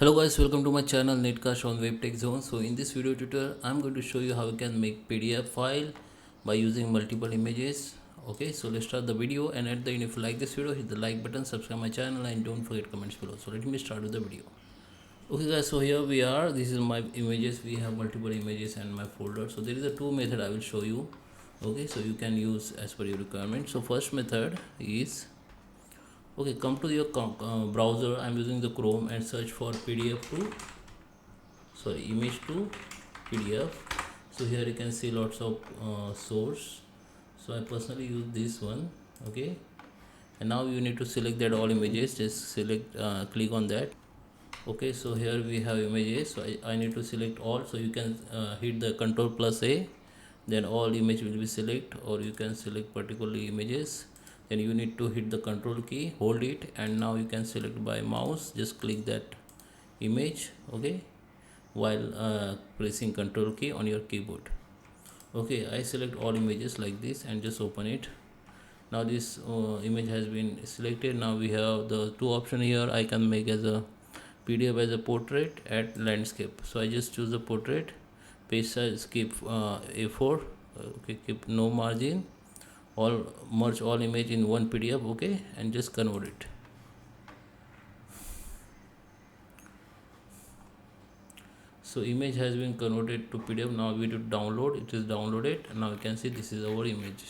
Hello guys, welcome to my channel Netcast on WebTech Zone. So in this video tutorial, I'm going to show you how you can make PDF file by using multiple images. Okay, so let's start the video, and at the end, if you like this video, hit the like button, subscribe my channel, and don't forget comments below. So let me start with the video. Okay guys, so here we are. This is my images. We have multiple images and my folder. So there is a two method I will show you. Okay, so you can use as per your requirement. So first method is, okay, come to your browser. I'm using the Chrome and search for PDF to image to PDF. So here you can see lots of source. So I personally use this one. Okay, and now you need to select that all images. Just select, click on that. Okay, so here we have images. So I need to select all. So you can hit the Control plus A, then all image will be select, or you can select particularly images. Then you need to hit the Control key, hold it, and now you can select by mouse. Just click that image. Okay, while pressing Control key on your keyboard. Okay, I select all images like this and just open it. Now this image has been selected. Now we have the two options here. I can make as a PDF as a portrait at landscape. So I just choose the portrait, page size keep A4. Okay, keep no margin, all merge all image in one PDF. Okay, and just convert it. So image has been converted to PDF. Now we do download. It is downloaded. Now you can see this is our image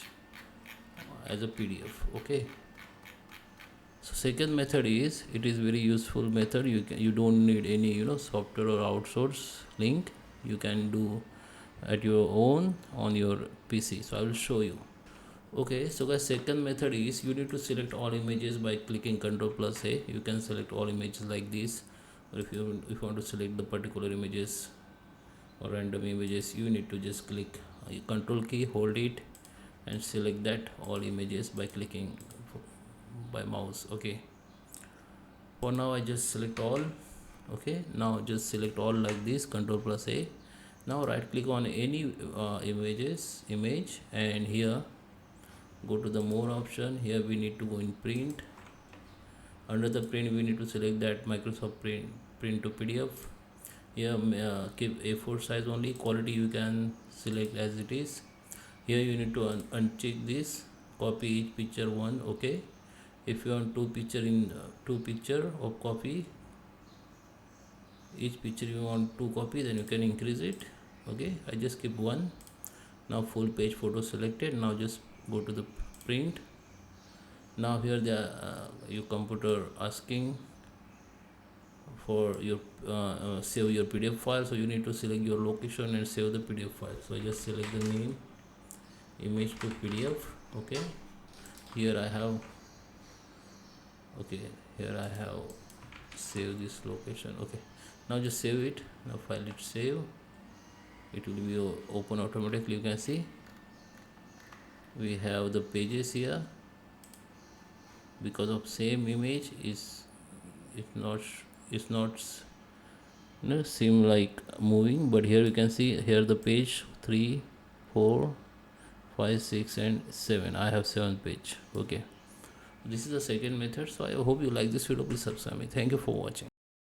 as a PDF. Okay, so second method is, it is very useful method. You don't need any software or outsource link. You can do at your own on your PC. So I will show you. Okay, so guys, second method is, you need to select all images by clicking Control plus A. You can select all images like this, or if you want to select the particular images or random images, you need to just click Control key, hold it, and select that all images by clicking by mouse. Okay, for now I just select all. Okay, now just select all like this, Control plus A. Now right click on any image, and here go to the more option. Here we need to go in print. Under the print we need to select that Microsoft print to PDF. Here keep A4 size only. Quality you can select as it is. Here you need to uncheck this, copy each picture one. Okay, if you want two picture of copy each picture, you want two copy, then you can increase it. Okay, I just keep one. Now full page photo selected. Now just go to the print. Now here your computer asking for your save your PDF file. So you need to select your location and save the PDF file. So I just select the name, image to PDF. Okay, here I have save this location. Okay, now just save it. Now file it save. It will be open automatically. You can see we have the pages here. Because of same image is it's not seem like moving, but here you can see here the page 3, 4, 5, 6 and 7. I have 7th page. Okay, this is the second method. So I hope you like this video. Please subscribe me. Thank you for watching.